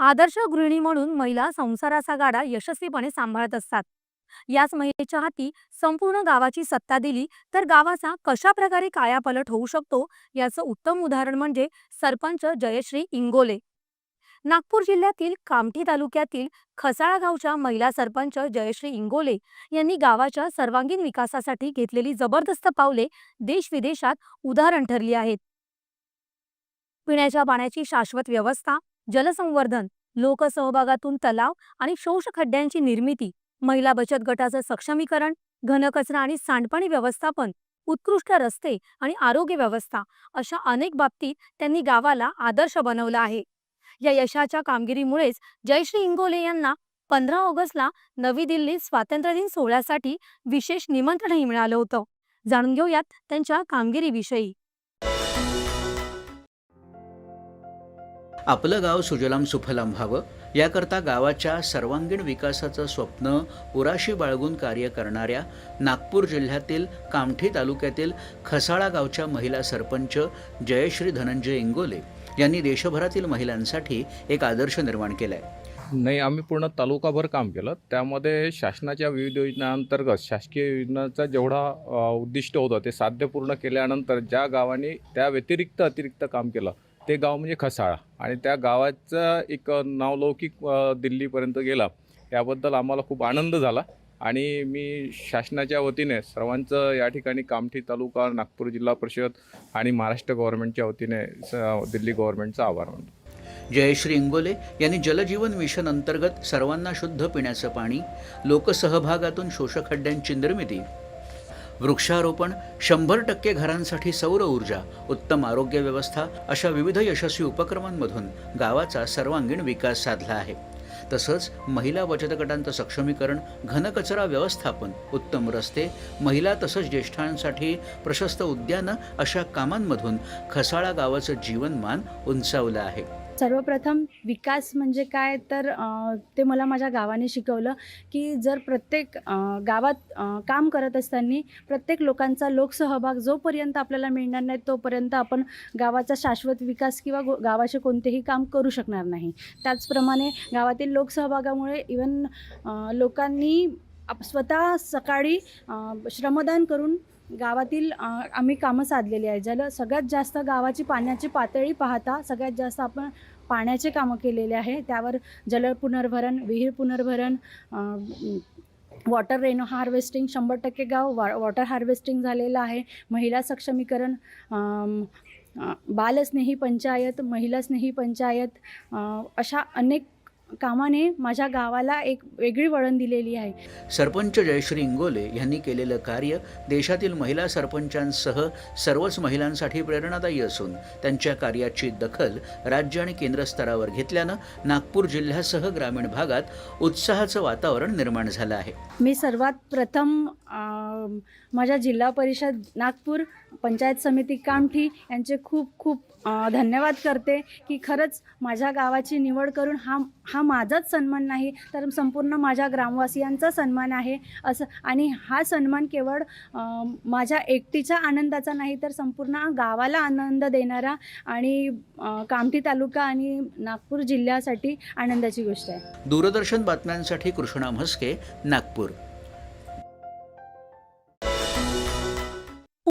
आदर्श गृहिणी म्हणून महिला संसाराचा गाडा यशस्वीपणे सांभाळत असतात. याच महिलेच्या हाती संपूर्ण गावाची सत्ता दिली तर गावाचा कशा प्रकारे कायापालट होऊ शकतो याचं उत्तम उदाहरण म्हणजे सरपंच जयश्री इंगोले. नागपूर जिल्ह्यातील कामठी तालुक्यातील खसाळा गावच्या महिला सरपंच जयश्री इंगोले यांनी गावाच्या सर्वांगीण विकासासाठी घेतलेली जबरदस्त पावले देश विदेशात उदाहरण ठरली आहेत. पिण्याच्या पाण्याची शाश्वत व्यवस्था, जलसंवर्धन, लोकसहभागातून तलाव आणि शोषखड्ड्यांची निर्मिती, महिला बचत गटाचं सक्षमीकरण, घनकचरा आणि सांडपाणी व्यवस्थापन, उत्कृष्ट रस्ते आणि आरोग्य व्यवस्था अशा अनेक बाबतीत त्यांनी गावाला आदर्श बनवलं आहे. या यशाच्या कामगिरीमुळेच जयश्री इंगोले यांना 15 ऑगस्टला नवी दिल्लीत स्वातंत्र्यदिन सोहळ्यासाठी विशेष निमंत्रणही मिळालं होतं. जाणून घेऊयात त्यांच्या कामगिरीविषयी. आपलं गाव सुजलाम सुफलाम व्हावं याकरता गावाच्या सर्वांगीण विकासाचं स्वप्न उराशी बाळगून कार्य करणाऱ्या नागपूर जिल्ह्यातील कामठी तालुक्यातील खसाळा गावच्या महिला सरपंच जयश्री धनंजय इंगोले यांनी देशभरातील महिलांसाठी एक आदर्श निर्माण केलाय. नाही, आम्ही पूर्ण तालुकाभर काम केलं. त्यामध्ये शासनाच्या विविध योजनांतर्गत शासकीय योजनांचा जेवढा उद्दिष्ट होतं ते साध्य पूर्ण केल्यानंतर ज्या गावाने त्या व्यतिरिक्त अतिरिक्त काम केलं ते गाव म्हणजे खसाळा, आणि त्या गावाचा एक नावलौकिक दिल्लीपर्यंत गेला. याबद्दल आम्हाला खूप आनंद झाला आणि मी शासनाच्या वतीने सर्वांचं या ठिकाणी कामठी तालुका, नागपूर जिल्हा परिषद आणि महाराष्ट्र गव्हर्नमेंटच्या वतीने दिल्ली गव्हर्नमेंटचा आभार मानतो. जयश्री इंगोले यांनी जलजीवन मिशन अंतर्गत सर्वांना शुद्ध पिण्याचं पाणी, लोकसहभागातून शोषखड्ड्यांची निर्मिती, वृक्षारोपण, 100% घरांसाठी सौर ऊर्जा, उत्तम आरोग्य व्यवस्था अशा विविध यशस्वी उपक्रमांमधून गावाचा सर्वांगीण विकास साधला आहे. तसंच महिला बचत गटांचं सक्षमीकरण, घनकचरा व्यवस्थापन, उत्तम रस्ते, महिला तसंच ज्येष्ठांसाठी प्रशस्त उद्यानं अशा कामांमधून खसाळा गावाचं जीवनमान उंचावलं आहे. सर्वप्रथम विकास म्हणजे काय तर ते मला माझ्या गावाने शिकवलं की जर प्रत्येक गावात काम करत असताना प्रत्येक लोकांचा लोकसहभाग जोपर्यंत आपल्याला मिळणार नाही तोपर्यंत आपण गावाचा शाश्वत विकास किंवा गावाचे कोणतेही काम करू शकणार नाही. त्याचप्रमाणे गावातील लोकसहभागामुळे इवन लोकांनी स्वतः सकाळी श्रमदान करून गावातील आम्ही कामं साधलेली आहे. सगळ्यात जास्त गावाची पाण्याची पातळी पाहता सगळ्यात जास्त आपण पाण्याचे कामं केलेले आहे. त्यावर जल पुनर्भरण, विहीर पुनर्भरण, वॉटर रेनो हार्वेस्टिंग, 100% गाव वॉटर हार्वेस्टिंग झालेलं आहे. महिला सक्षमीकरण, बालस्नेही पंचायत, महिला स्नेही पंचायत अशा अनेक कामाने माझ्या गावाला एक वेगळी वळण दिलेली आहे. सरपंच जयश्री इंगोले यांनी केलेलं कार्य देशातील महिला सरपंचांसह सर्वच महिलांसाठी प्रेरणादायी असून त्यांच्या कार्याची दखल राज्य आणि केंद्र स्तरावर घेतल्यानं नागपूर जिल्ह्यासह ग्रामीण भागात उत्साहाचं वातावरण निर्माण झालं आहे. मी सर्वात प्रथम माझ्या जिल्हा परिषद नागपूर, पंचायत समिती कामठी यांचे खूप खूप धन्यवाद करते की खरंच माझ्या गावाची निवड करून हा माझाच सन्मान नाही तर संपूर्ण माझ्या ग्रामवासियांचा सन्मान आहे असं. आणि हा सन्मान केवळ माझ्या एकटीच्या आनंदाचा नाही तर संपूर्ण गावाला आनंद देणारा आणि कामठी तालुका आणि नागपूर जिल्ह्यासाठी आनंदाची गोष्ट आहे. दूरदर्शन बातम्यांसाठी कृष्णा म्हस्के, नागपूर.